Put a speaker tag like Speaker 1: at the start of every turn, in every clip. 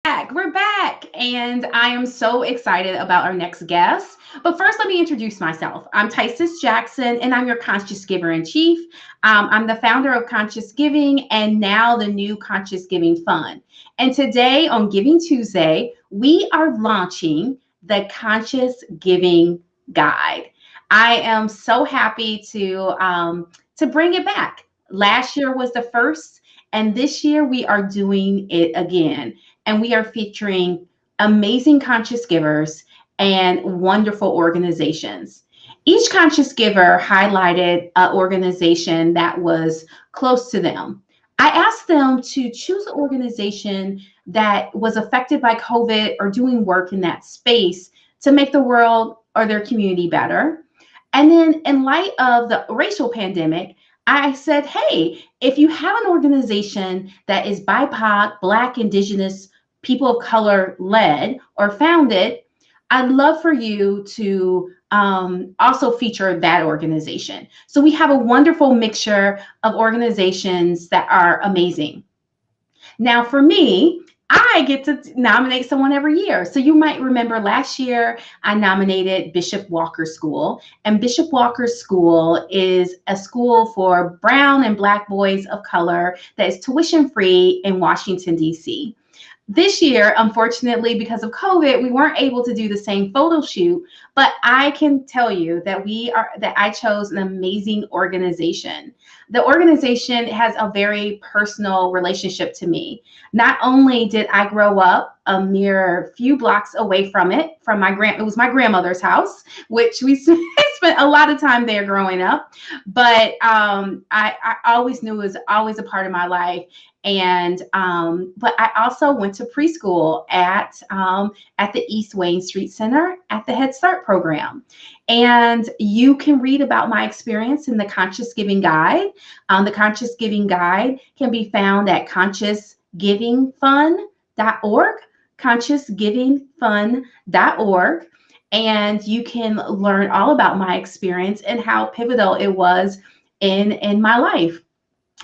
Speaker 1: back. We're back. And I am so excited about our next guest. But first, let me introduce myself. I'm Tysis Jackson, and I'm your Conscious Giver in Chief. I'm the founder of Conscious Giving and now the new Conscious Giving Fund. And today on Giving Tuesday, we are launching the Conscious Giving Guide. I am so happy to bring it back. Last year was the first, and this year we are doing it again, and we are featuring amazing conscious givers and wonderful organizations. Each conscious giver highlighted an organization that was close to them. I asked them to choose an organization that was affected by COVID or doing work in that space to make the world or their community better. And then, in light of the racial pandemic, I said, hey, if you have an organization that is BIPOC, Black, Indigenous, people of color led or founded, I'd love for you to also feature that organization. So we have a wonderful mixture of organizations that are amazing. Now, for me, I get to nominate someone every year. So you might remember last year I nominated Bishop Walker School. And Bishop Walker School is a school for brown and black boys of color that is tuition free in Washington, D.C. This year, unfortunately, because of COVID, we weren't able to do the same photo shoot, but I can tell you that I chose an amazing organization. The organization has a very personal relationship to me. Not only did I grow up a mere few blocks away from it, it was my grandmother's house, which we spent a lot of time there growing up, but I always knew it was always a part of my life. And but I also went to preschool at the East Wayne Street Center at the Head Start program. And you can read about my experience in the Conscious Giving Guide. The Conscious Giving Guide can be found at consciousgivingfund.org, consciousgivingfund.org. And you can learn all about my experience and how pivotal it was in my life.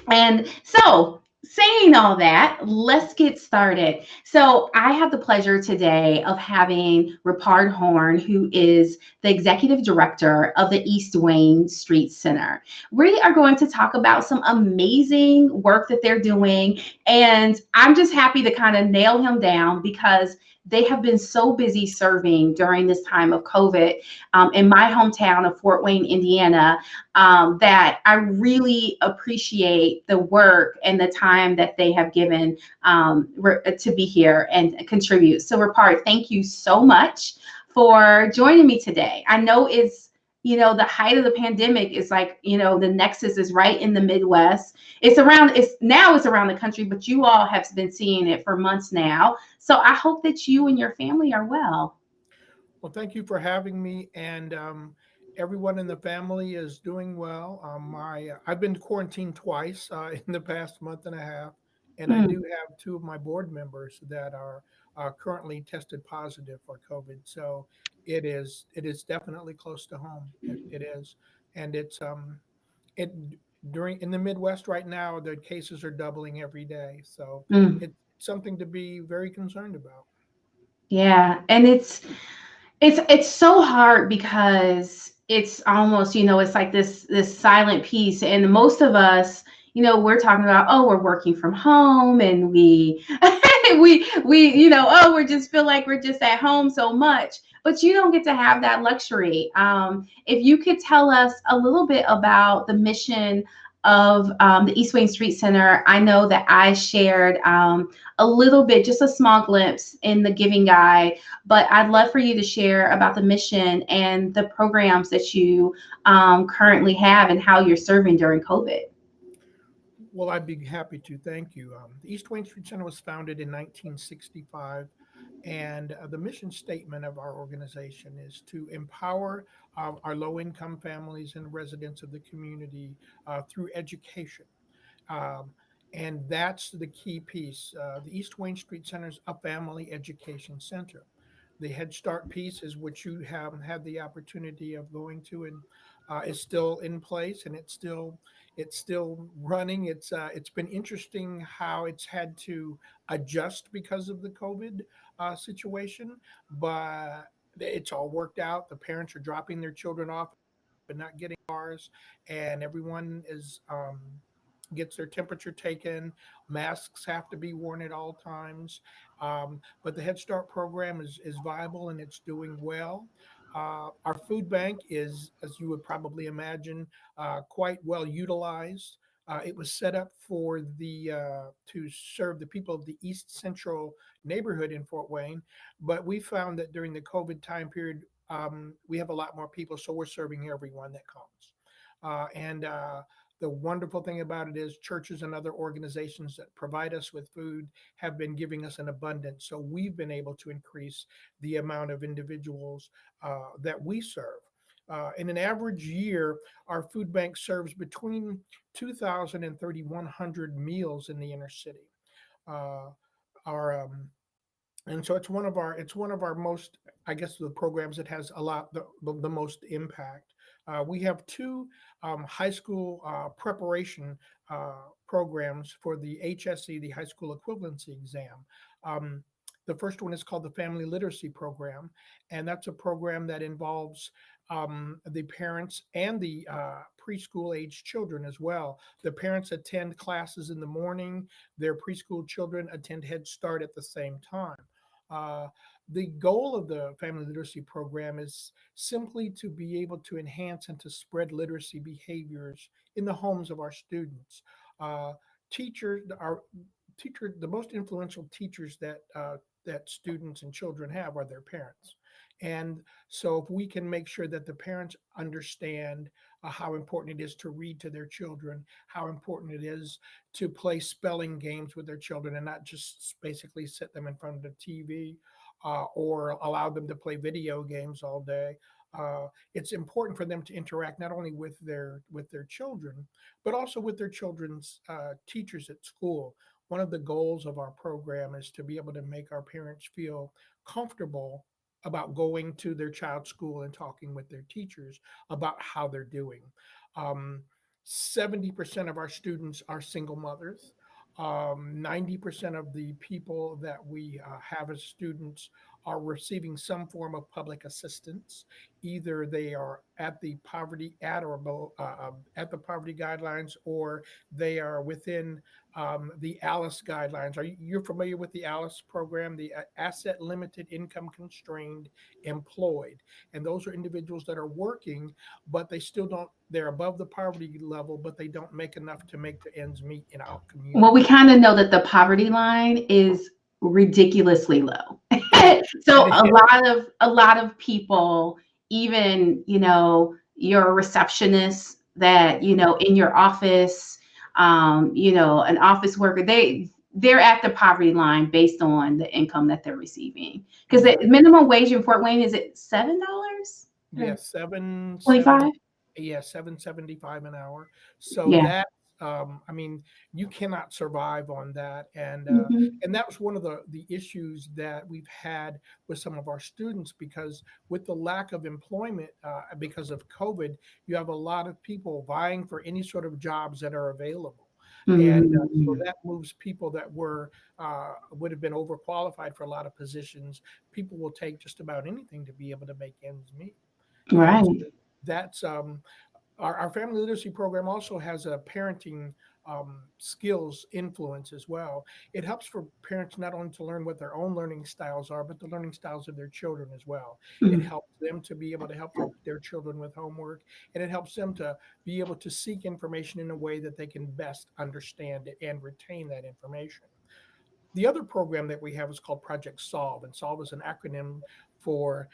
Speaker 1: And so, saying all that, let's get started. So, I have the pleasure today of having Ripard Horn, who is the executive director of the East Wayne Street Center. We are going to talk about some amazing work that they're doing. And I'm just happy to kind of nail him down because they have been so busy serving during this time of COVID in my hometown of Fort Wayne, Indiana, that I really appreciate the work and the time that they have given to be here and contribute. So, Ripard, thank you so much for joining me today. I know the height of the pandemic is like, the nexus is right in the Midwest. It's around the country, but you all have been seeing it for months now. So I hope that you and your family are well.
Speaker 2: Well, thank you for having me, and everyone in the family is doing well. I've been quarantined twice in the past month and a half, and I
Speaker 1: Mm.
Speaker 2: do have two of my board members that are currently tested positive for COVID. So it is definitely close to home. It is, and it during in the Midwest right now, the cases are doubling every day. So
Speaker 1: Mm.
Speaker 2: it's something to be very concerned about.
Speaker 1: Yeah, and it's so hard because it's almost, it's like this silent piece, and most of us, we're talking about, oh, we're working from home, and we oh, we just feel like we're just at home so much, but you don't get to have that luxury. If you could tell us a little bit about the mission of the East Wayne Street Center. I know that I shared a little bit, just a small glimpse in the Giving Guide, but I'd love for you to share about the mission and the programs that you currently have and how you're serving during COVID.
Speaker 2: Well, I'd be happy to. Thank you. The East Wayne Street Center was founded in 1965, and the mission statement of our organization is to empower our low income families and residents of the community through education. Um, and that's the key piece. The East Wayne Street Center is a family education center. The Head Start piece is what you have had the opportunity of going to, and is still in place, and it's still running. It's been interesting how it's had to adjust because of the COVID situation, but it's all worked out. The parents are dropping their children off but not getting cars, and everyone is gets their temperature taken. Masks have to be worn at all times. But the Head Start program is viable and it's doing well. Our food bank is, as you would probably imagine, quite well utilized. It was set up for the to serve the people of the East Central neighborhood in Fort Wayne, but we found that during the COVID time period, we have a lot more people, so we're serving everyone that comes. And The wonderful thing about it is churches and other organizations that provide us with food have been giving us an abundance. So we've been able to increase the amount of individuals that we serve. In an average year, our food bank serves between 2,000 and 3,100 meals in the inner city. Uh, our and so it's one of our most, I guess, the programs that has a lot the most impact. We have two high school preparation programs for the HSE, the high school equivalency exam. um, the first one is called the Family Literacy Program, and that's a program that involves the parents and the preschool age children as well. The parents attend classes in the morning, their preschool children attend Head Start at the same time. Uh, the goal of the Family Literacy Program is simply to be able to enhance and to spread literacy behaviors in the homes of our students. Uh, our the most influential teachers that students and children have are their parents. And so, if we can make sure that the parents understand how important it is to read to their children, how important it is to play spelling games with their children and not just basically sit them in front of the TV or allow them to play video games all day. It's important for them to interact not only with their children, but also with their children's teachers at school. One of the goals of our program is to be able to make our parents feel comfortable about going to their child's school and talking with their teachers about how they're doing. Um, 70% of our students are single mothers. 90% of the people that we have as students are receiving some form of public assistance. Either they are at the poverty at or below, at the poverty guidelines, or they are within the ALICE guidelines. You're familiar with the ALICE program, the Asset Limited Income Constrained Employed, and those are individuals that are working, but they still don't. They're above the poverty level, but they don't make enough to make the ends meet in our
Speaker 1: Well, we
Speaker 2: community.
Speaker 1: kind of know that the poverty line is ridiculously low. So
Speaker 2: It is.
Speaker 1: a lot of people, even, your receptionist that, in your office, an office worker, they're at the poverty line based on the income that they're receiving. Because the
Speaker 2: Right.
Speaker 1: minimum wage in Fort Wayne is it $7 or
Speaker 2: Yes, seven, seven,
Speaker 1: 25?
Speaker 2: yeah, 7.75 an hour. So
Speaker 1: Yeah.
Speaker 2: that, I mean, you cannot survive on that,
Speaker 1: Hmm.
Speaker 2: and that was one of the issues that we've had with some of our students because with the lack of employment because of COVID, you have a lot of people vying for any sort of jobs that are available. And so
Speaker 1: Hmm.
Speaker 2: that moves people that would have been overqualified for a lot of positions. People will take just about anything to be able to make ends meet. And
Speaker 1: Right.
Speaker 2: that's our family literacy program also has a parenting skills influence as well. It helps for parents not only to learn what their own learning styles are, but the learning styles of their children as well. It
Speaker 1: Mm.
Speaker 2: helps them to be able to help their children with homework, and it helps them to be able to seek information in a way that they can best understand it and retain that information. The other program that we have is called Project Solve, and Solve is an acronym for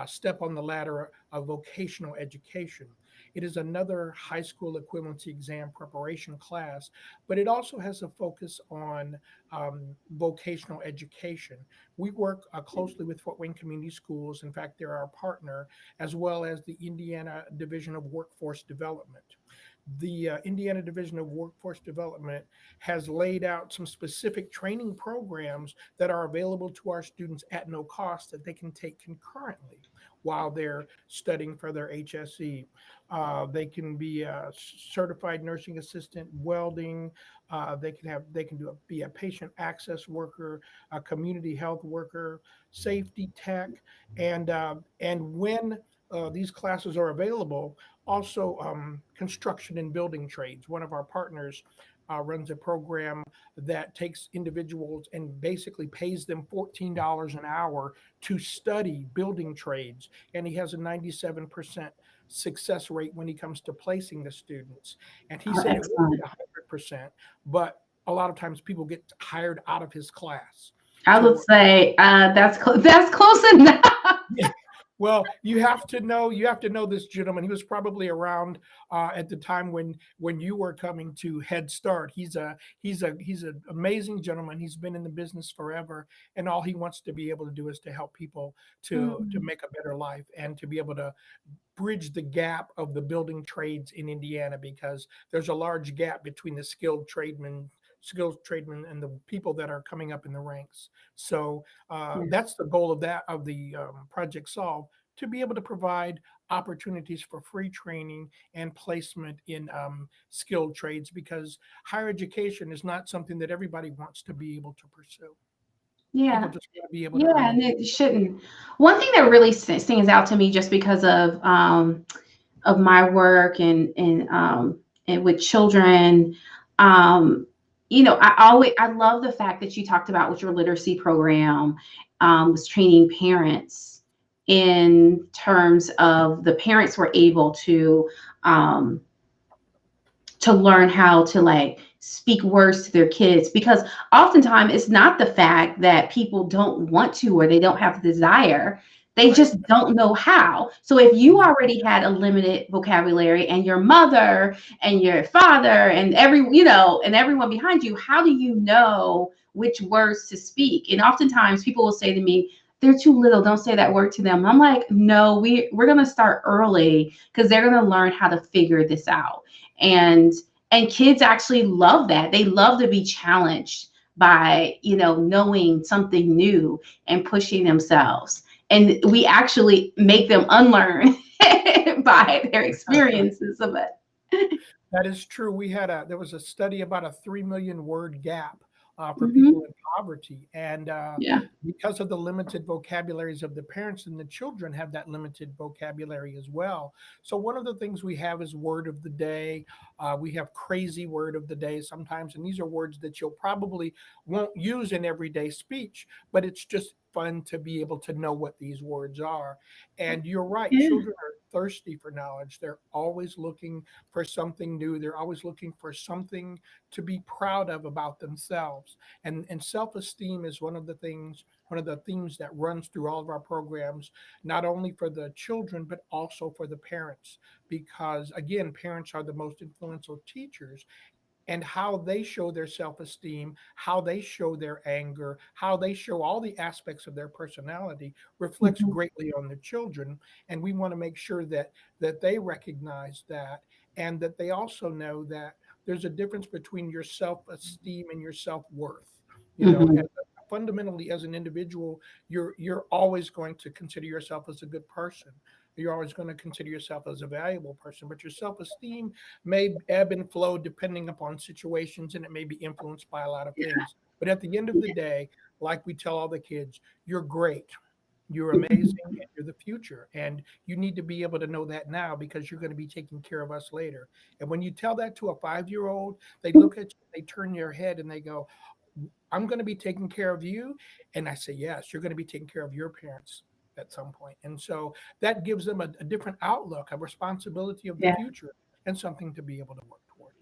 Speaker 2: Step on the Ladder of Vocational Education. It is another high school equivalency exam preparation class, but it also has a focus on vocational education. We work closely with Fort Wayne Community Schools. In fact, they're our partner, as well as the Indiana Division of Workforce Development. The Indiana Division of Workforce Development has laid out some specific training programs that are available to our students at no cost that they can take concurrently while they're studying for their HSE. They can be a certified nursing assistant, welding. They can be a patient access worker, a community health worker, safety tech, and when these classes are available, also construction and building trades. One of our partners runs a program that takes individuals and basically pays them $14 an hour to study building trades. And he has a 97% success rate when he comes to placing the students. And he
Speaker 1: Oh,
Speaker 2: said it won't be
Speaker 1: excellent.
Speaker 2: 100%, but a lot of times people get hired out of his class
Speaker 1: I
Speaker 2: to
Speaker 1: would
Speaker 2: work.
Speaker 1: say that's close enough.
Speaker 2: Yeah. Well, you have to know this gentleman. He was probably around at the time when you were coming to Head Start. He's an amazing gentleman. He's been in the business forever, and all he wants to be able to do is to help people to
Speaker 1: Mm.
Speaker 2: make a better life and to be able to bridge the gap of the building trades in Indiana, because there's a large gap between the skilled tradesmen and the people that are coming up in the ranks. So
Speaker 1: Yeah.
Speaker 2: that's the goal of the Project Solve, to be able to provide opportunities for free training and placement in skilled trades, because higher education is not something that everybody wants to be able to pursue. People
Speaker 1: Yeah.
Speaker 2: just want to be able to
Speaker 1: Yeah,
Speaker 2: earn.
Speaker 1: and it shouldn't. One thing that really stands out to me, just because of my work and with children, um, I love the fact that you talked about with your literacy program, was training parents in terms of the parents were able um, to learn how to like speak words to their kids, because oftentimes it's not the fact that people don't want to or they don't have the desire, they
Speaker 2: Right.
Speaker 1: just don't know how. So if you already had a limited vocabulary, and your mother and your father and and everyone behind you, how do you know which words to speak? And oftentimes people will say to me, they're too little, don't say that word to them. I'm like, no, we're going to start early, because they're going to learn how to figure this out. And and kids actually love that. They love to be challenged by knowing something new and pushing themselves, and we actually make them unlearn by their experiences of it.
Speaker 2: That is true. There was a study about a 3 million word gap for people
Speaker 1: Hmm.
Speaker 2: in poverty, and
Speaker 1: Yeah.
Speaker 2: because of the limited vocabularies of the parents, and the children have that limited vocabulary as well. So one of the things we have is word of the day. We have crazy word of the day sometimes, and these are words that you'll probably won't use in everyday speech, but it's just fun to be able to know what these words are. And you're right,
Speaker 1: Yeah.
Speaker 2: children are thirsty for knowledge. They're always looking for something new. They're always looking for something to be proud of about themselves. And self-esteem is one of the themes that runs through all of our programs, not only for the children, but also for the parents. Because again, parents are the most influential teachers, and how they show their self-esteem, how they show their anger, how they show all the aspects of their personality reflects
Speaker 1: Mhm.
Speaker 2: greatly on the children. And we want to make sure that they recognize that, and that they also know that there's a difference between your self-esteem and your self-worth.
Speaker 1: Mhm.
Speaker 2: Fundamentally, as an individual, you're always going to consider yourself as a good person. You're always going to consider yourself as a valuable person, but your self-esteem may ebb and flow depending upon situations, and it may be influenced by a lot of things. But at the end of the day, like we tell all the kids, you're great, you're amazing, and you're the future. And you need to be able to know that now, because you're going to be taking care of us later. And when you tell that to a 5 year old, they look at you, they turn their head, and they go, I'm going to be taking care of you. And I say, yes, you're going to be taking care of your parents at some point. And so that gives them a different outlook, a responsibility of the
Speaker 1: Yeah.
Speaker 2: future, and something to be able to work towards.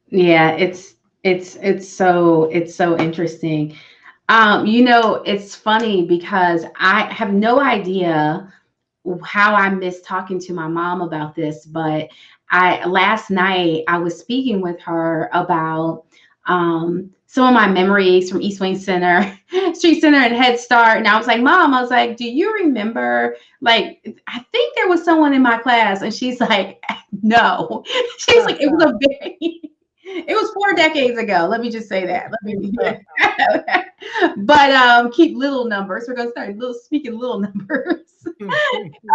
Speaker 1: Yeah, it's so interesting. It's funny because I have no idea how I missed talking to my mom about this, but I last night I was speaking with her about some of my memories from East Wayne Center, Street Center, and Head Start. And I was like, Mom, I was like, do you remember? Like, I think there was someone in my class, and she's like, no. She's like, it was a very It was 4 decades ago. Let me just say that. Let me, but keep little numbers. We're gonna start speaking little numbers.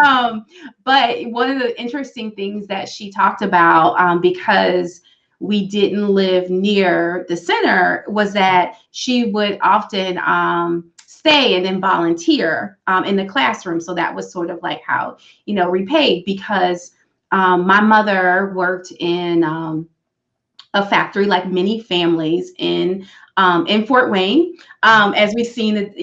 Speaker 1: um, but one of the interesting things that she talked about, because we didn't live near the center, was that she would often stay and then volunteer in the classroom. So that was sort of like how, repaid, because my mother worked in a factory, like many families in Fort Wayne. As we've seen,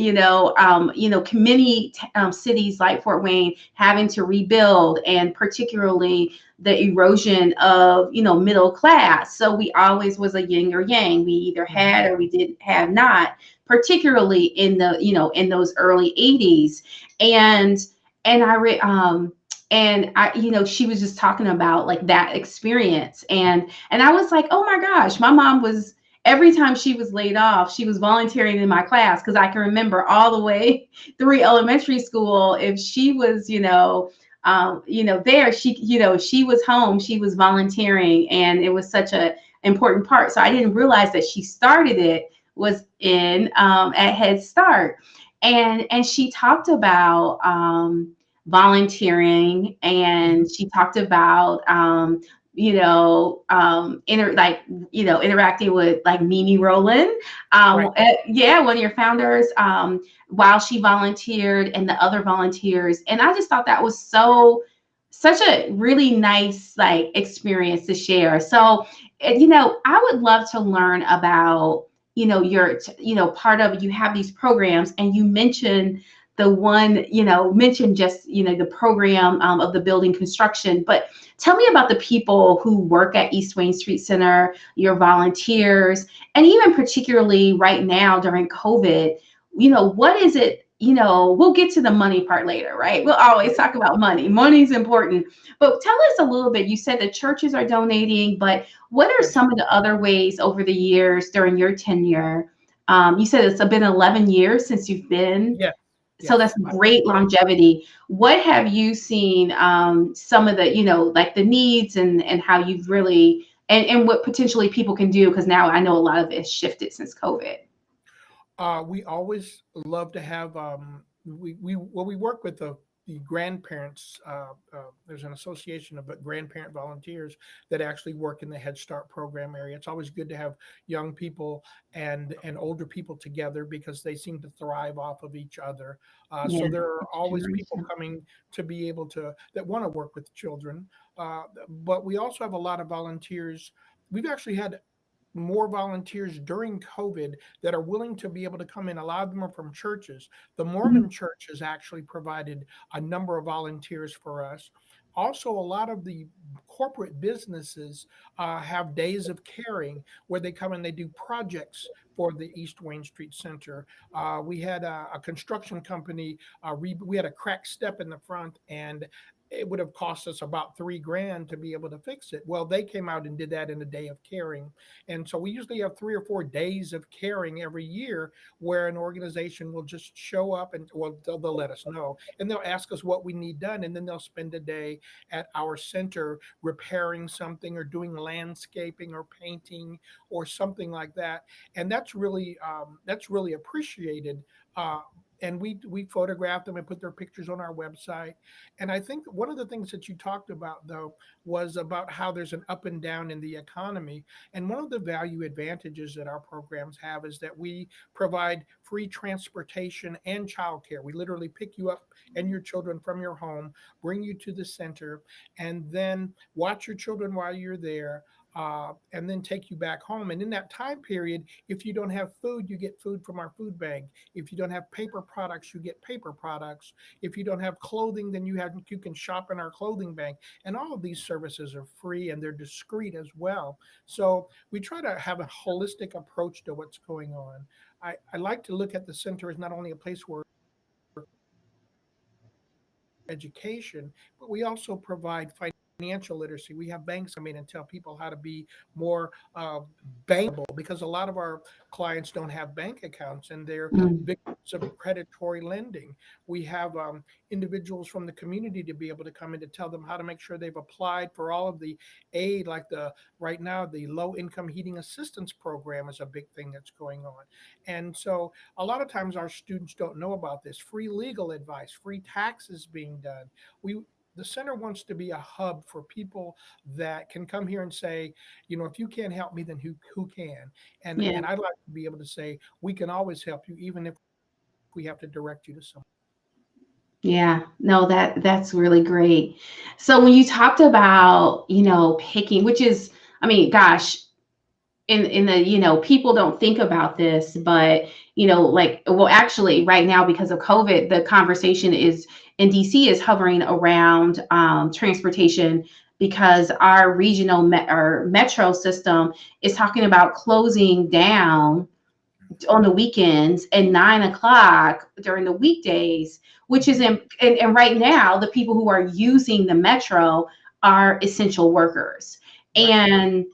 Speaker 1: many cities like Fort Wayne having to rebuild, and particularly the erosion of middle class. So we always was a yin or yang. We either had or we did have not, particularly in the in those early 80s. And I, she was just talking about like that experience, and I was like, oh my gosh, my mom was, every time she was laid off, she was volunteering in my class, because I can remember all the way through elementary school, if she was, there, she was home, she was volunteering, and it was such a important part. So I didn't realize that she started it was in at Head Start, and she talked about volunteering, and she talked about interacting with like Mimi Rowland,
Speaker 2: Right.
Speaker 1: yeah, one of your founders, while she volunteered, and the other volunteers. And I just thought that was such a really nice like experience to share. So I would love to learn about your part of, you have these programs, and you mentioned the one, mentioned just, the program of the building construction. But tell me about the people who work at East Wayne Street Center, your volunteers, and even particularly right now during COVID, what is it? We'll get to the money part later, right? We'll always talk about money. Money's important. But tell us a little bit. You said the churches are donating, but what are
Speaker 2: Yes.
Speaker 1: some of the other ways over the years during your tenure? You said it's been 11 years since you've been,
Speaker 2: Yes.
Speaker 1: so
Speaker 2: Yes.
Speaker 1: that's great longevity. What have you seen, some of the, like the needs, and how you've really, and what potentially people can do? Because now I know a lot of it has shifted since COVID.
Speaker 2: We always love to have we work with the grandparents. There's an association of grandparent volunteers that actually work in the Head Start program area. It's always good to have young people and older people together, because they seem to thrive off of each other. So
Speaker 1: Yeah,
Speaker 2: there are
Speaker 1: each
Speaker 2: always people
Speaker 1: generation.
Speaker 2: coming to be able to that want to work with children. But we also have a lot of volunteers. We've actually had more volunteers during COVID that are willing to be able to come in. A lot of them are from churches. The
Speaker 1: Mhm.
Speaker 2: Mormon Church has actually provided a number of volunteers for us. Also, a lot of the corporate businesses have days of caring where they come and they do projects for the East Wayne Street Center. We had a construction company, we had a cracked step in the front, and it would have cost us about 3 grand to be able to fix it. Well, they came out and did that in a day of caring. And so we usually have 3 or 4 days of caring every year, where an organization will just show up, and well, they'll let us know, and they'll ask us what we need done. And then they'll spend a day at our center repairing something, or doing landscaping or painting or something like that. And that's really appreciated. Uh, and we photograph them and put their pictures on our website. And I think one of the things that you talked about, though, was about how there's an up and down in the economy. And one of the value advantages that our programs have is that we provide free transportation and childcare. We literally pick you up and your children from your home, bring you to the center, and then watch your children while you're there. And then take you back home. And in that time period, if you don't have food, you get food from our food bank. If you don't have paper products, you get paper products. If you don't have clothing, then you can shop in our clothing bank. And all of these services are free, and they're discreet as well. So we try to have a holistic approach to what's going on. I like to look at the center as not only a place where education, but we also provide financial literacy. We have banks come in and tell people how to be more bankable, because a lot of our clients don't have bank accounts and they're
Speaker 1: Mm.
Speaker 2: victims of predatory lending. We have individuals from the community to be able to come in to tell them how to make sure they've applied for all of the aid, like the right now the low income heating assistance program is a big thing that's going on. And so a lot of times our students don't know about this free legal advice, free taxes being done. We The center wants to be a hub for people that can come here and say, if you can't help me, then who can?
Speaker 1: Yeah.
Speaker 2: And I'd like to be able to say we can always help you, even if we have to direct you to someone.
Speaker 1: Yeah, no, that's really great. So when you talked about, picking, which is, I mean, gosh, in the, people don't think about this, but, like, well, actually right now because of COVID, the conversation is in DC is hovering around transportation, because our regional or metro system is talking about closing down on the weekends and 9 o'clock during the weekdays, which is and right now the people who are using the metro are essential workers.
Speaker 2: Right.
Speaker 1: And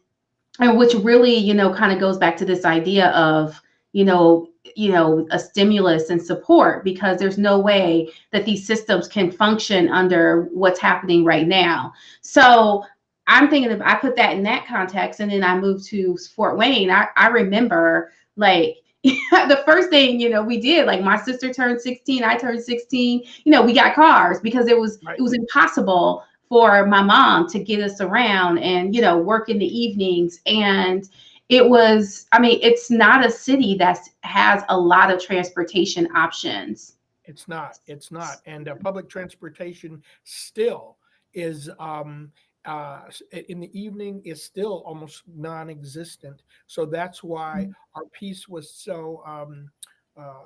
Speaker 1: which really, kind of goes back to this idea of, a stimulus and support, because there's no way that these systems can function under what's happening right now. So I'm thinking, if I put that in that context and then I moved to Fort Wayne, I remember, like, the first thing, we did, like, my sister turned 16, I turned 16, we got cars, because it was
Speaker 2: Right.
Speaker 1: impossible for my mom to get us around and, work in the evenings. And it was, I mean, it's not a city that has a lot of transportation options.
Speaker 2: It's not. It's not. And public transportation still is in the evening is still almost non-existent. So that's why our piece was so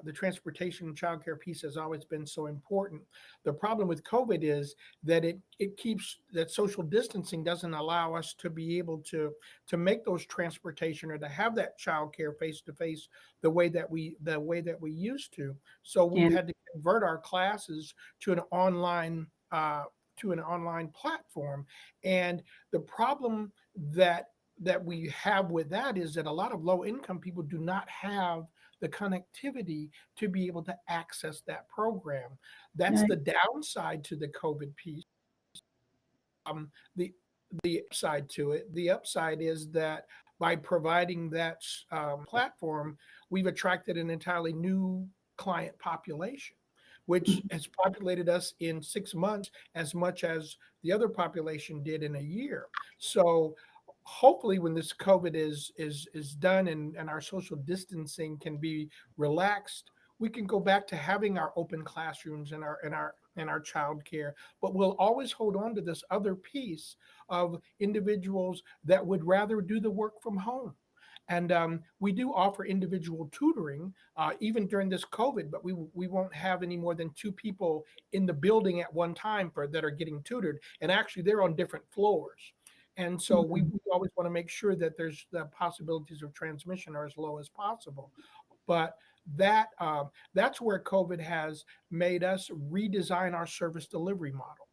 Speaker 2: the transportation and childcare piece has always been so important. The problem with COVID is that it keeps that social distancing doesn't allow us to be able to make those transportation or to have that childcare face to face the way that we used to. So we've
Speaker 1: Yeah.
Speaker 2: had to convert our classes to an online platform. And the problem that we have with that is that a lot of low income people do not have the connectivity to be able to access that program. That's
Speaker 1: Right.
Speaker 2: the downside to the COVID piece. The upside to it, the upside is that by providing that platform, we've attracted an entirely new client population, which has populated us in 6 months as much as the other population did in a year. So hopefully when this COVID is done and our social distancing can be relaxed, we can go back to having our open classrooms and our childcare. But we'll always hold on to this other piece of individuals that would rather do the work from home. And we do offer individual tutoring even during this COVID, but we won't have any more than two people in the building at one time for that are getting tutored. And actually, they're on different floors. And so we always want to make sure that there's the possibilities of transmission are as low as possible. But that's where COVID has made us redesign our service delivery model.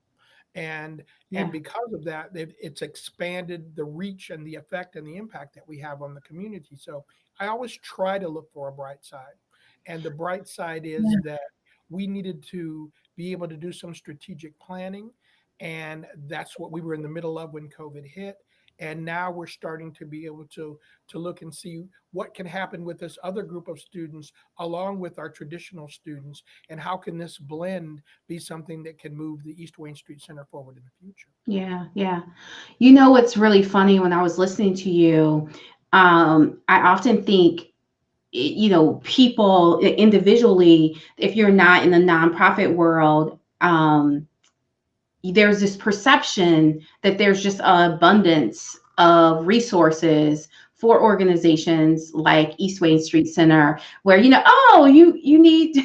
Speaker 2: And
Speaker 1: Yeah.
Speaker 2: because of that, it's expanded the reach and the effect and the impact that we have on the community. So I always try to look for a bright side. And the bright side is that we needed to be able to do some strategic planning. And that's what we were in the middle of when COVID hit. And now we're starting to be able to look and see what can happen with this other group of students along with our traditional students, and how can this blend be something that can move the East Wayne Street Center forward in the future.
Speaker 1: Yeah. Yeah. What's really funny, when I was listening to you, I often think, people individually, if you're not in the nonprofit world, there's this perception that there's just an abundance of resources for organizations like East Wayne Street Center, where, oh, you need,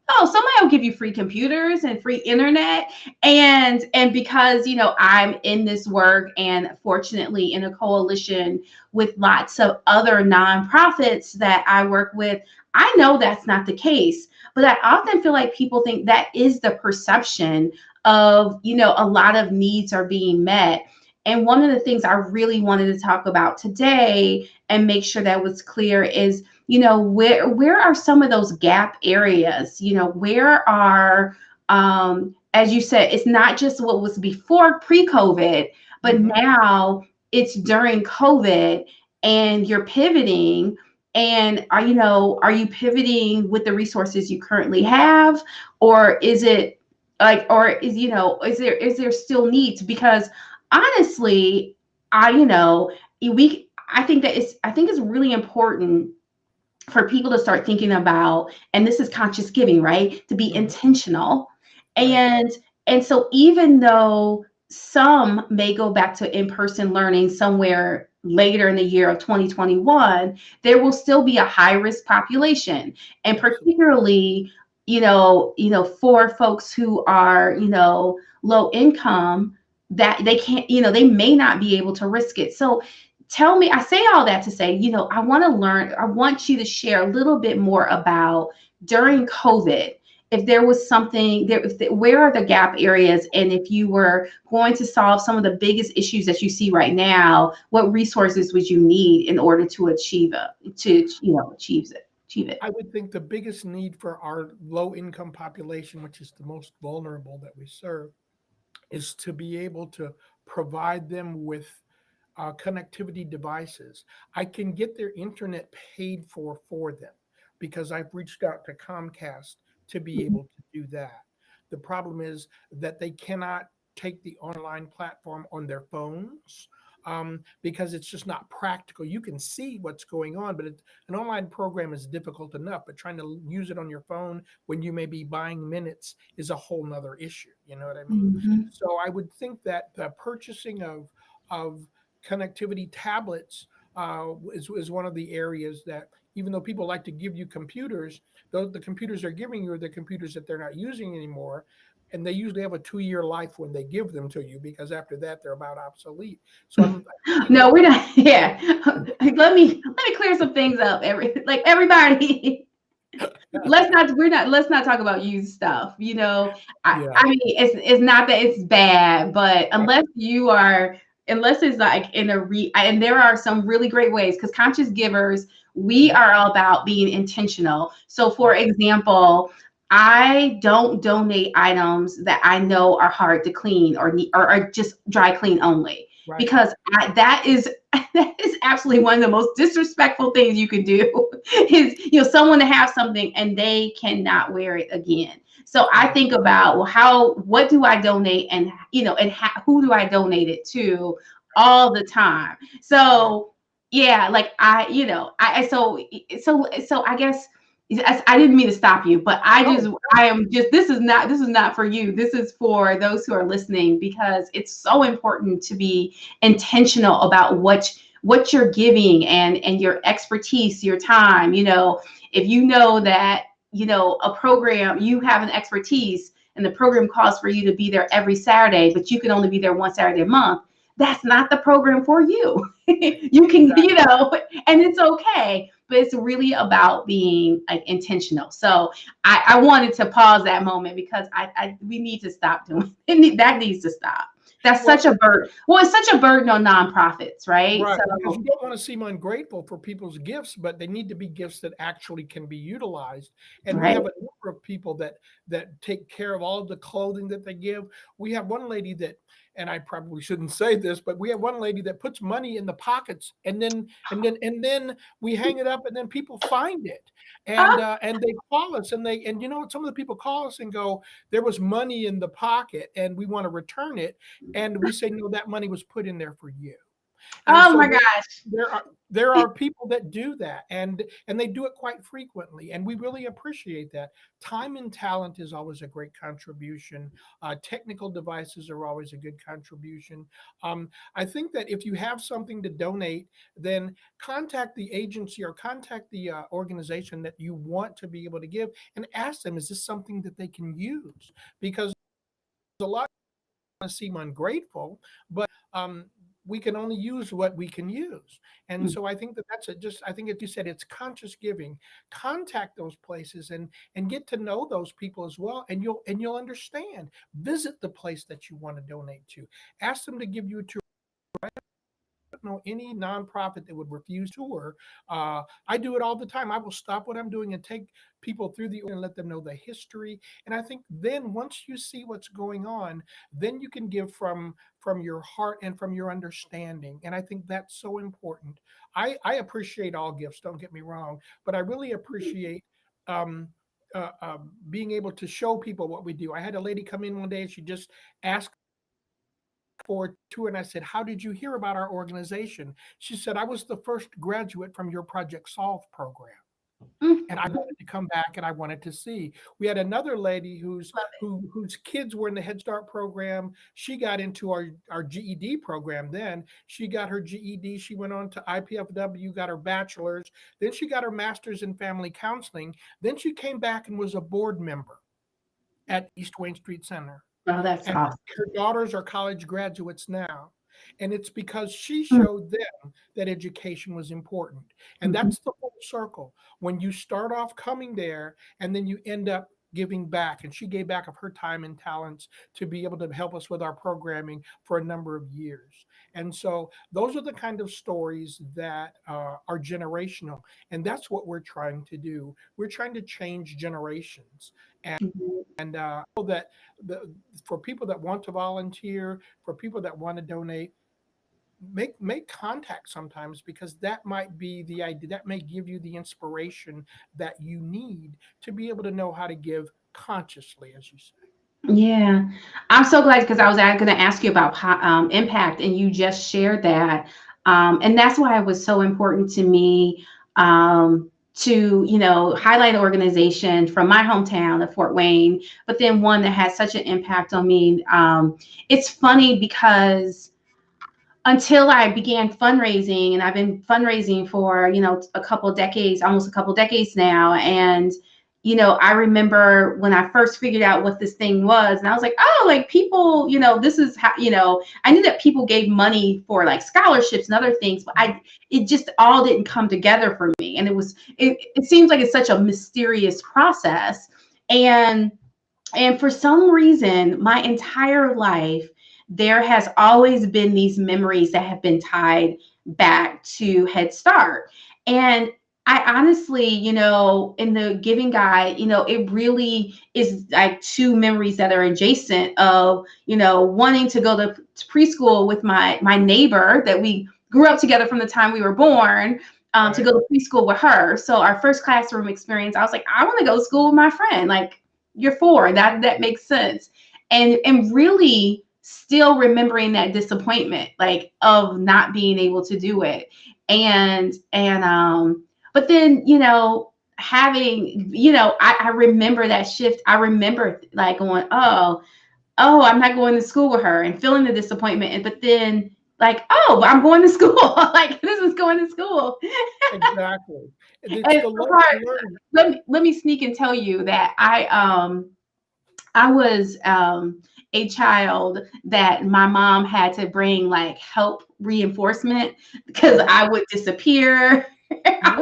Speaker 1: oh, somebody will give you free computers and free internet. And because, I'm in this work, and fortunately in a coalition with lots of other nonprofits that I work with, I know that's not the case. But I often feel like people think that is the perception of, a lot of needs are being met. And one of the things I really wanted to talk about today and make sure that was clear is, where are some of those gap areas? Where are, as you said, it's not just what was before pre-COVID, but
Speaker 2: Mhm.
Speaker 1: now it's during COVID and you're pivoting. And are you pivoting with the resources you currently have, or is it like, or is there still needs? Because honestly, I you know we I think it's really important for people to start thinking about, and this is conscious giving, right? To be
Speaker 2: Mhm.
Speaker 1: intentional.
Speaker 2: Right.
Speaker 1: And so even though some may go back to in-person learning somewhere later in the year of 2021, there will still be a high risk population. And
Speaker 2: Absolutely.
Speaker 1: particularly, for folks who are, low income, that they can't, they may not be able to risk it. So tell me, I say all that to say, I want to learn, I want you to share a little bit more about during COVID, if there was something there, where are the gap areas? And if you were going to solve some of the biggest issues that you see right now, what resources would you need in order to achieve it, achieve it?
Speaker 2: I would think the biggest need for our low income population, which is the most vulnerable that we serve, is to be able to provide them with connectivity devices. I can get their internet paid for them because I've reached out to Comcast to be able to do that. The problem is that they cannot take the online platform on their phones, because it's just not practical. You can see what's going on, but an online program is difficult enough. But trying to use it on your phone when you may be buying minutes is a whole nother issue. You know what I mean?
Speaker 1: Mhm.
Speaker 2: So I would think that the purchasing of connectivity tablets is one of the areas that, even though people like to give you computers, the computers they're giving you are the computers that they're not using anymore. And they usually have a 2-year life when they give them to you, because after that they're about obsolete. So I'm thinking
Speaker 1: No,
Speaker 2: that.
Speaker 1: we're not. Yeah, let me clear some things up. Everybody, let's not talk about used stuff. I
Speaker 2: Yeah.
Speaker 1: mean, it's not that it's bad, but unless it's like in and there are some really great ways, because conscious givers, we
Speaker 2: Mhm.
Speaker 1: are all about being intentional. So for
Speaker 2: Right.
Speaker 1: example, I don't donate items that I know are hard to clean or are just dry clean only,
Speaker 2: Right.
Speaker 1: because that is that is absolutely one of the most disrespectful things you can do is, someone to have something and they cannot wear it again. So I
Speaker 2: Right.
Speaker 1: think about, well, what do I donate, and who do I donate it to all the time?
Speaker 2: Right.
Speaker 1: So yeah, like so I guess I didn't mean to stop you, but
Speaker 2: No.
Speaker 1: I am just, this is not for you. This is for those who are listening, because it's so important to be intentional about what you're giving, and your expertise, your time. If you know that, a program, you have an expertise, and the program calls for you to be there every Saturday, but you can only be there one Saturday a month, that's not the program for you. You can,
Speaker 2: Exactly.
Speaker 1: and it's okay, but it's really about being like intentional. So I wanted to pause that moment, because we need to stop doing it. That needs to stop. That's
Speaker 2: Well,
Speaker 1: such a burden. Well, it's such a burden on nonprofits, right?
Speaker 2: right, because
Speaker 1: So
Speaker 2: you don't want to seem ungrateful for people's gifts, but they need to be gifts that actually can be utilized. And we
Speaker 1: right.
Speaker 2: have a number of people that take care of all of the clothing that they give. We have one lady that, and I probably shouldn't say this, but we have one lady that puts money in the pockets, and then we hang it up, and then people find it, and they call us, and some of the people call us and go, there was money in the pocket, and we want to return it, and we say, no, that money was put in there for you. And
Speaker 1: Oh
Speaker 2: so
Speaker 1: my
Speaker 2: there
Speaker 1: gosh.
Speaker 2: there are there are people that do that, and they do it quite frequently, and we really appreciate that. Time and talent is always a great contribution. Technical devices are always a good contribution. I think that if you have something to donate, then contact the agency or contact the organization that you want to be able to give, and ask them, is this something that they can use? Because a lot seem ungrateful, but we can only use what we can use. And
Speaker 1: Mm.
Speaker 2: so I think that that's it. Just I think if you said it's conscious giving, contact those places and get to know those people as well, and you'll understand. Visit the place that you want to donate to. Ask them to give you a tour. Know any nonprofit that would refuse to tour. I do it all the time. I will stop what I'm doing and take people through the and let them know the history. And I think then once you see what's going on, then you can give from your heart and from your understanding. And I think that's so important. I appreciate all gifts. Don't get me wrong, but I really appreciate. Um, Being able to show people what we do. I had a lady come in one day and she just asked forward to, and I said, "How did you hear about our organization?" She said, "I was the first graduate from your Project Solve program,
Speaker 1: Mm.
Speaker 2: and I wanted to come back and I wanted to see." We had another lady
Speaker 1: Love it.
Speaker 2: whose kids were in the Head Start program. She got into our GED program. Then she got her GED. She went on to IPFW, got her bachelor's. Then she got her master's in family counseling. Then she came back and was a board member at East Wayne Street Center.
Speaker 1: Oh, that's
Speaker 2: And
Speaker 1: awesome.
Speaker 2: her daughters are college graduates now. And it's because she
Speaker 1: Mm.
Speaker 2: showed them that education was important. And
Speaker 1: Mhm.
Speaker 2: that's the full circle. When you start off coming there and then you end up giving back. And she gave back of her time and talents to be able to help us with our programming for a number of years. And so those are the kind of stories that are generational. And that's what we're trying to do. We're trying to change generations.
Speaker 1: Mhm.
Speaker 2: And that the, for people that want to volunteer, for people that want to donate, make contact sometimes, because that might be the idea, that may give you the inspiration that you need to be able to know how to give consciously, as you say.
Speaker 1: Yeah, I'm so glad because I was going to ask you about impact, and you just shared that, and that's why it was so important to me to highlight an organization from my hometown of Fort Wayne, but then one that has such an impact on me. It's funny because until I began fundraising, and I've been fundraising for, a couple decades, almost a couple decades now. And, I remember when I first figured out what this thing was, and I was like, oh, like people, this is how, I knew that people gave money for like scholarships and other things, but it just all didn't come together for me. And it seems like it's such a mysterious process. And for some reason, my entire life, there has always been these memories that have been tied back to Head Start. And I honestly, in the giving guide, it really is like two memories that are adjacent of, wanting to go to preschool with my neighbor that we grew up together from the time we were born. To
Speaker 2: Right.
Speaker 1: go to preschool with her. So our first classroom experience, I was like, I want to go to school with my friend. Like, you're four. That makes sense. And really still remembering that disappointment, like of not being able to do it. And but then, having, I remember that shift. I remember like going, oh, I'm not going to school with her, and feeling the disappointment. And but then like, oh, I'm going to school. Like, this is going to school.
Speaker 2: Exactly. It's
Speaker 1: And
Speaker 2: the
Speaker 1: so
Speaker 2: lesson
Speaker 1: far,
Speaker 2: learned.
Speaker 1: let me sneak and tell you that I was a child that my mom had to bring like help reinforcement because
Speaker 2: Mhm.
Speaker 1: I would disappear. I
Speaker 2: Yep.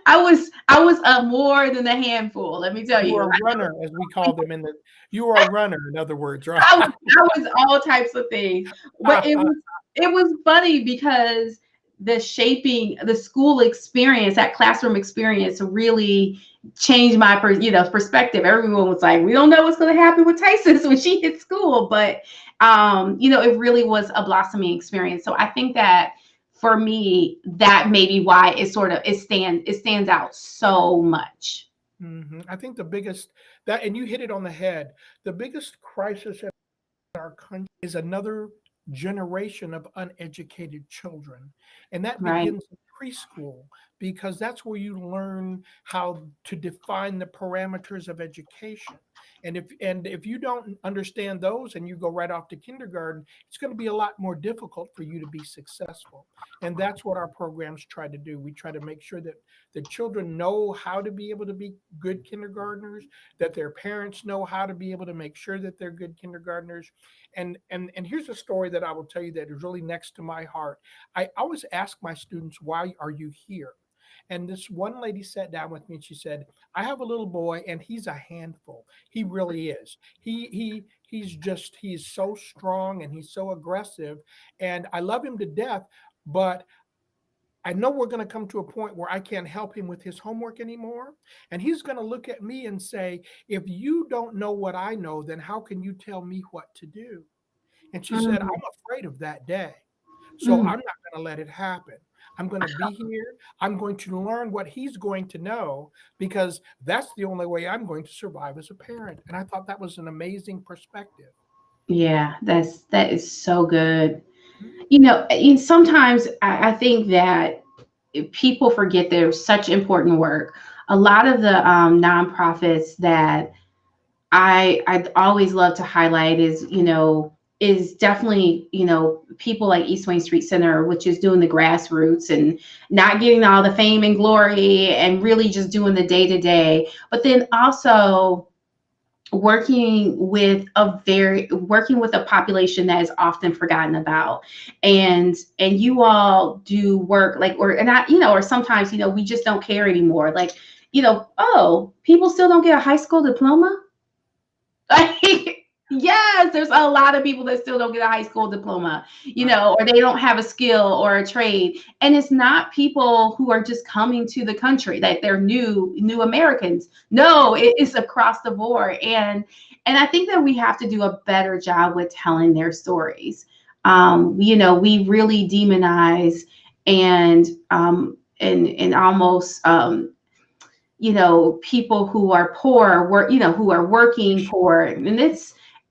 Speaker 1: was I was a more than a handful. Let me tell
Speaker 2: You were
Speaker 1: you,
Speaker 2: a runner, as we call them in the. You were a runner, in other words, right?
Speaker 1: I was all types of things. But it was funny because the shaping, the school experience, that classroom experience really changed my perspective. Everyone was like, we don't know what's going to happen with Tyson when she hits school, but it really was a blossoming experience. So I think that for me, that may be why it stands out so much.
Speaker 2: I think the biggest that, and you hit it on the head. The biggest crisis in our country is another generation of uneducated children, and that
Speaker 1: Right.
Speaker 2: begins preschool, because that's where you learn how to define the parameters of education. And if you don't understand those and you go right off to kindergarten, it's going to be a lot more difficult for you to be successful. And that's what our programs try to do. We try to make sure that the children know how to be able to be good kindergartners, that their parents know how to be able to make sure that they're good kindergartners. And here's a story that I will tell you that is really next to my heart. I always ask my students, why are you here? And this one lady sat down with me and she said, I have a little boy and he's a handful. He really is. He's so strong and he's so aggressive and I love him to death, but I know we're going to come to a point where I can't help him with his homework anymore. And he's going to look at me and say, if you don't know what I know, then how can you tell me what to do? And she said, I'm
Speaker 1: Mm,
Speaker 2: afraid of that day. So
Speaker 1: mm.
Speaker 2: I'm not going to let it happen. I'm going to be here. I'm going to learn what he's going to know because that's the only way I'm going to survive as a parent. And I thought that was an amazing perspective.
Speaker 1: Yeah, that is so good.
Speaker 2: Mhm.
Speaker 1: Sometimes I think that people forget there's such important work. A lot of the nonprofits that I always love to highlight is definitely people like East Wayne Street Center, which is doing the grassroots and not getting all the fame and glory and really just doing the day to day. But then also working with a population that is often forgotten about, and you all do work like or and I or sometimes we just don't care anymore, like oh, people still don't get a high school diploma. Like, yes, there's a lot of people that still don't get a high school diploma,
Speaker 2: Right.
Speaker 1: or they don't have a skill or a trade. And it's not people who are just coming to the country, that they're new Americans. No, it is across the board. And I think that we have to do a better job with telling their stories. We really demonize and almost people who are poor work, who are working poor,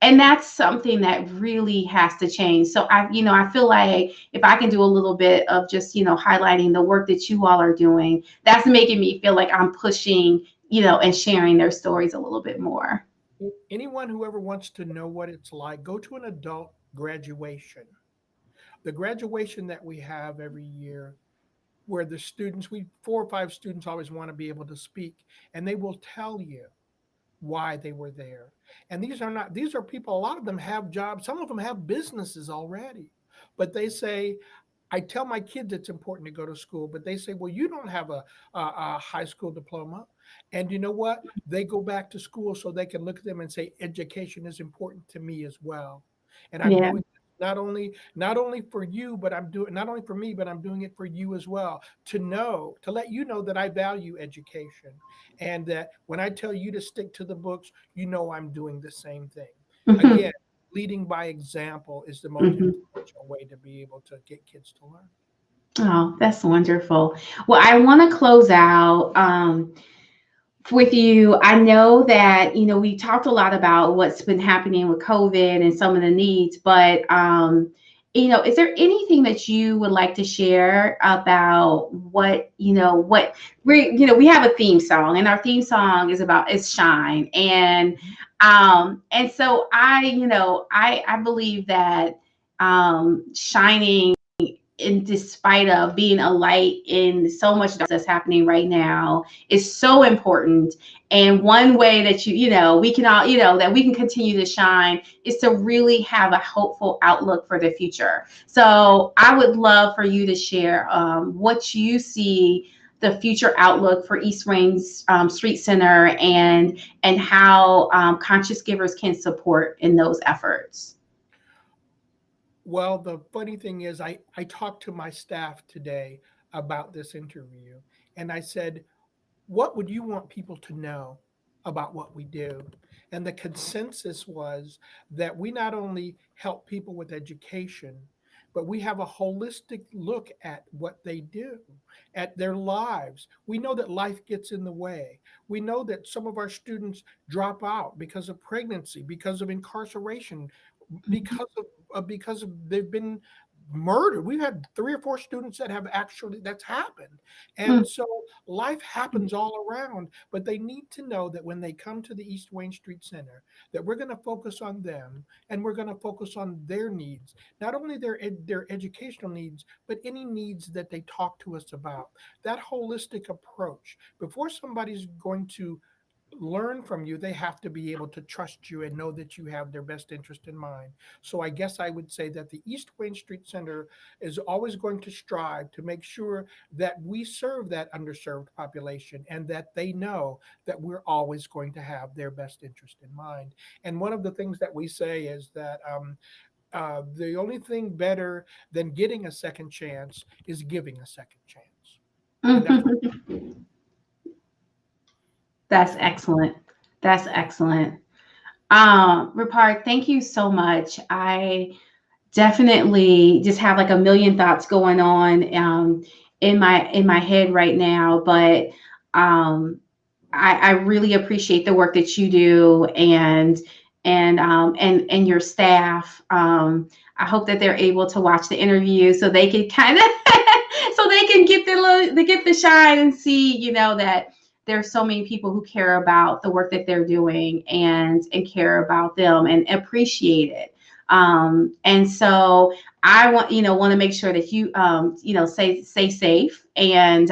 Speaker 1: and that's something that really has to change. So I feel like if I can do a little bit of just highlighting the work that you all are doing, that's making me feel like I'm pushing and sharing their stories a little bit more.
Speaker 2: Anyone who ever wants to know what it's like, go to an adult graduation. The graduation that we have every year, where the students, we 4 or 5 students always want to be able to speak, and they will tell you why they were there. And these are people, a lot of them have jobs, some of them have businesses already. But they say, I tell my kids it's important to go to school, but they say, well, you don't have a high school diploma. And you know what? They go back to school so they can look at them and say, education is important to me as well. And I'm
Speaker 1: Yeah.
Speaker 2: doing not only for you, but I'm doing not only for me, but I'm doing it for you as well. To let you know that I value education and that when I tell you to stick to the books, I'm doing the same thing.
Speaker 1: Hmm.
Speaker 2: Again, leading by example is the most
Speaker 1: Hmm.
Speaker 2: influential way to be able to get kids to learn.
Speaker 1: Oh, that's wonderful. Well, I want to close out with you. I know that we talked a lot about what's been happening with COVID and some of the needs, but is there anything that you would like to share about what we have a theme song, and our theme song is Shine, and so I believe that shining, in despite of being a light in so much that's happening right now, is so important. And one way that we can all that we can continue to shine is to really have a hopeful outlook for the future. So I would love for you to share what you see the future outlook for East Wayne's Street Center, and how conscious givers can support in those efforts.
Speaker 2: Well, the funny thing is, I talked to my staff today about this interview, and I said, what would you want people to know about what we do? And the consensus was that we not only help people with education, but we have a holistic look at what they do, at their lives. We know that life gets in the way. We know that some of our students drop out because of pregnancy, because of incarceration, because of they've been murdered. We've had 3 or 4 students that have actually that's happened.
Speaker 1: Mm,
Speaker 2: And so life happens all around, but they need to know that when they come to the East Wayne Street Center, that we're going to focus on them and we're going to focus on their needs, not only their educational needs, but any needs that they talk to us about. That holistic approach. Before somebody's going to learn from you, they have to be able to trust you and know that you have their best interest in mind. So I guess I would say that the East Wayne Street Center is always going to strive to make sure that we serve that underserved population and that they know that we're always going to have their best interest in mind. And one of the things that we say is that the only thing better than getting a second chance is giving a second chance. And that's what.
Speaker 1: mm. That's excellent. That's excellent. Ripard, thank you so much. I definitely just have like a million thoughts going on in my head right now, but um, I really appreciate the work that you do and your staff. I hope that they're able to watch the interview so they can kind of so they can get the shine and see, that there's so many people who care about the work that they're doing and care about them and appreciate it. And so I want to make sure that stay safe and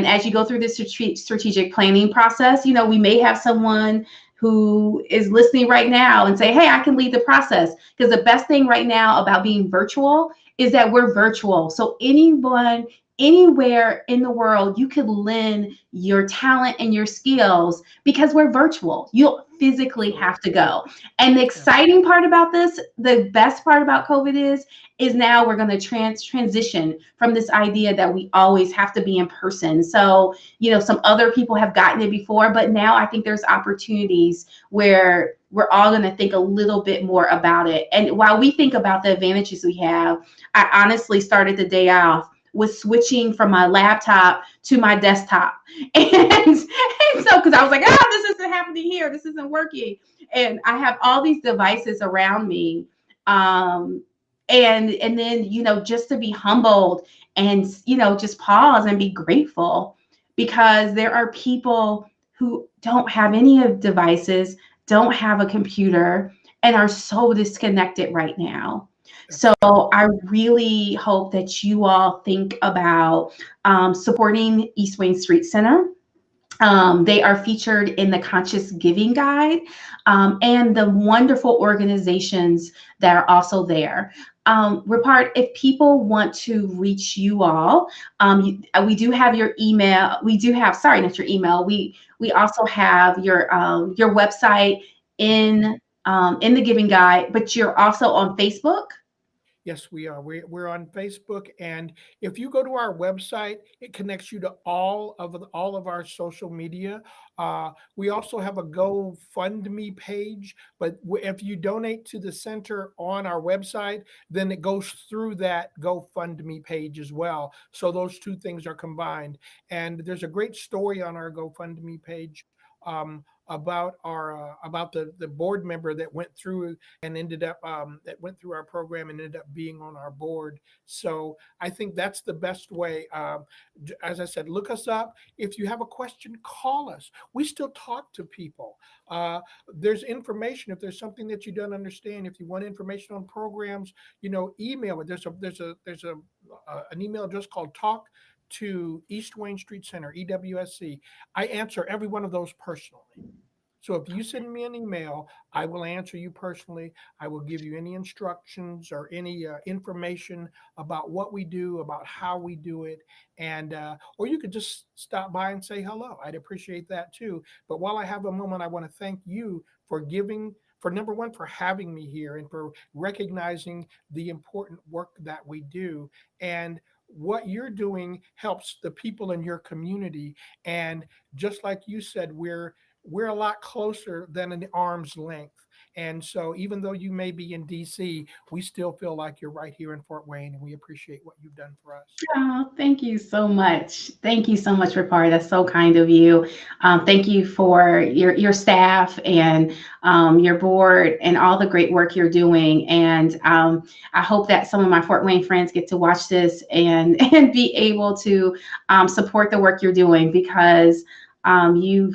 Speaker 1: as you go through this strategic planning process, we may have someone who is listening right now and say, hey, I can lead the process. Because the best thing right now about being virtual is that we're virtual. So anyone, anywhere in the world, you could lend your talent and your skills because we're virtual. You'll physically have to go. And the exciting part about this, the best part about COVID is now we're going to transition from this idea that we always have to be in person. So, some other people have gotten it before, but now I think there's opportunities where we're all going to think a little bit more about it. And while we think about the advantages we have, I honestly started the day off with switching from my laptop to my desktop. And so, because I was like, this isn't happening here. This isn't working. And I have all these devices around me. And then, just to be humbled and, just pause and be grateful because there are people who don't have any of devices, don't have a computer, and are so disconnected right now. So I really hope that you all think about supporting East Wayne Street Center. They are featured in the Conscious Giving Guide and the wonderful organizations that are also there. Ripard, if people want to reach you all, we do have your email. We do have, sorry, not your email. We also have your website in the Giving Guide, but you're also on Facebook.
Speaker 2: Yes, we are. We're on Facebook, and if you go to our website, it connects you to all of our social media. We also have a GoFundMe page, but if you donate to the center on our website, then it goes through that GoFundMe page as well. So those two things are combined. And there's a great story on our GoFundMe page. About the board member that went through and ended up that went through our program and ended up being on our board. So I think that's the best way. As I said, look us up. If you have a question, call us. We still talk to people. There's information. If there's something that you don't understand, if you want information on programs, email it. There's an email address called talk to East Wayne Street Center, EWSC. I answer every one of those personally. So if you send me an email, I will answer you personally. I will give you any instructions or any information about what we do, about how we do it, and or you could just stop by and say hello. I'd appreciate that too. But while I have a moment, I want to thank you for giving. For number one, for having me here and for recognizing the important work that we do. And what you're doing helps the people in your community. And just like you said, we're a lot closer than an arm's length. And so even though you may be in DC, we still feel like you're right here in Fort Wayne, and we appreciate what you've done for us.
Speaker 1: Oh, thank you so much. Thank you so much, Ripari. That's so kind of you. Thank you for your staff and your board and all the great work you're doing. And I hope that some of my Fort Wayne friends get to watch this and and be able to support the work you're doing because I mean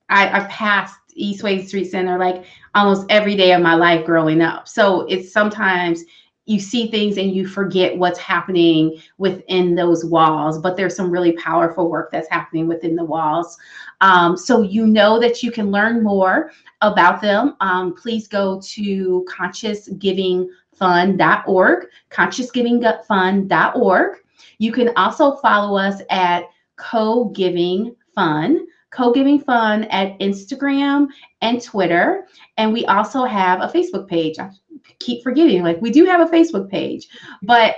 Speaker 1: I've passed East Wayne Street Center like almost every day of my life growing up. So it's sometimes you see things and you forget what's happening within those walls, but there's some really powerful work that's happening within the walls. So you know that you can learn more about them. Please go to consciousgivingfund.org, consciousgivingfund.org. You can also follow us at Co-Giving Fund at Instagram and Twitter. And we also have a Facebook page. I keep forgetting, like we do have a Facebook page, but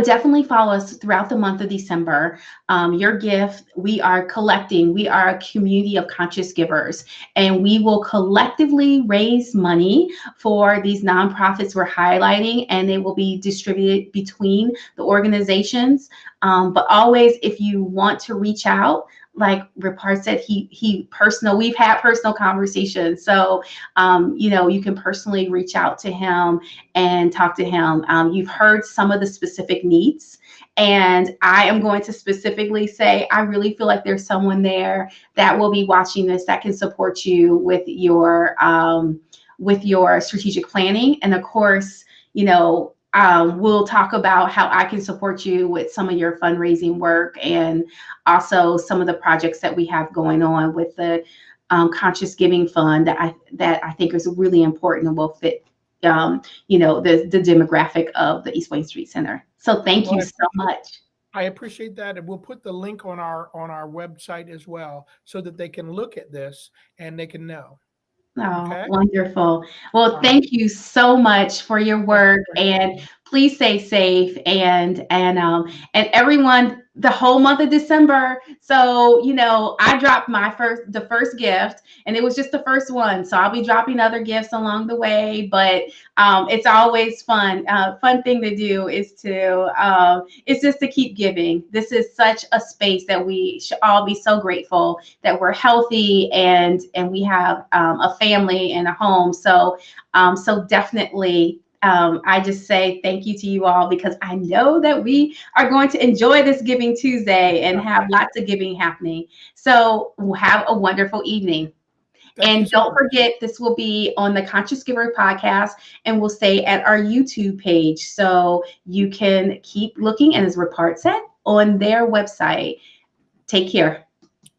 Speaker 1: definitely follow us throughout the month of December. Your gift, we are collecting. We are a community of conscious givers, and we will collectively raise money for these nonprofits we're highlighting, and they will be distributed between the organizations. But always, if you want to reach out, like Ripard said, we've had personal conversations. So, you can personally reach out to him and talk to him. You've heard some of the specific needs, and I am going to specifically say, I really feel like there's someone there that will be watching this that can support you with your strategic planning. And of course, we'll talk about how I can support you with some of your fundraising work and also some of the projects that we have going on with the Conscious Giving Fund that I think is really important and will fit, the demographic of the East Wayne Street Center. So thank you so much.
Speaker 2: I appreciate that, and we'll put the link on our website as well, so that they can look at this and they can know.
Speaker 1: Oh,
Speaker 2: Okay.
Speaker 1: wonderful. Well, thank you so much for your work, and please stay safe and everyone the whole month of December. So, I dropped the first gift, and it was just the first one. So I'll be dropping other gifts along the way, but it's always fun. Fun thing to do is it's just to keep giving. This is such a space that we should all be so grateful that we're healthy and we have a family and a home. So definitely. I just say thank you to you all, because I know that we are going to enjoy this Giving Tuesday and have lots of giving happening. So have a wonderful evening. And don't forget, this will be on the Conscious Giver podcast, and we'll stay at our YouTube page. So you can keep looking, and as Ripard said, on their website. Take care.